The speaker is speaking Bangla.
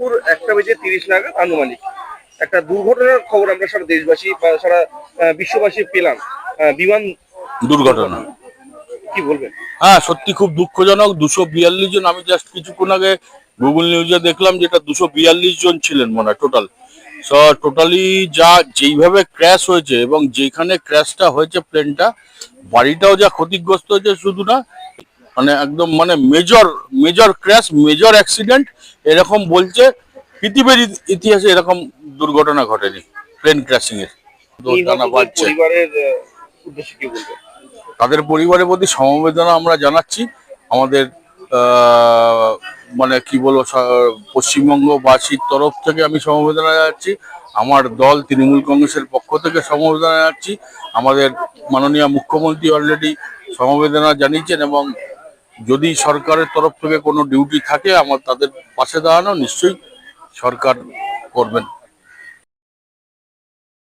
দুপুর 1:30 নাগাদ আনুমানিক একটা দুর্ঘটনার খবর আমরা সারা দেশবাসী বা সারা বিশ্ববাসী পেলাম। বিমান দুর্ঘটনা। কি বলবেন? হ্যাঁ, সত্যি খুব দুঃখজনক। 242 জন, আমি জাস্ট কিছুক্ষণ আগে গুগল নিউজে দেখলাম যেটা 242 জন ছিলেন মনে হয় টোটাল। টোটালি যেইভাবে ক্র্যাশ হয়েছে এবং যেখানে ক্র্যাশটা হয়েছে প্লেনটা, বাড়িটাও যা ক্ষতিগ্রস্ত হয়েছে শুধু না, মানে একদম মানে major major crash, major accident এরকম বলছে। পৃথিবীর ইতিহাসে এরকম দুর্ঘটনা ঘটেনি প্লেন ক্র্যাশিং এর। জানা পাচ্ছে পরিবারের উদ্দেশ্যে কি বলবেন? তাদের পরিবারের প্রতি সমবেদনা আমরা জানাচ্ছি। আমাদের মানে কি বলবো, পশ্চিমবঙ্গবাসীর তরফ থেকে আমি সমবেদনা জানাচ্ছি। আমার দল তৃণমূল কংগ্রেসের পক্ষ থেকে সমবেদনা জানাচ্ছি। আমাদের মাননীয় মুখ্যমন্ত্রী অলরেডি সমবেদনা জানিয়েছেন এবং যদি সরকারের তরফ থেকে কোনো ডিউটি থাকে তাদের পাশে দাঁড়ানো নিশ্চয়ই সরকার করবেন।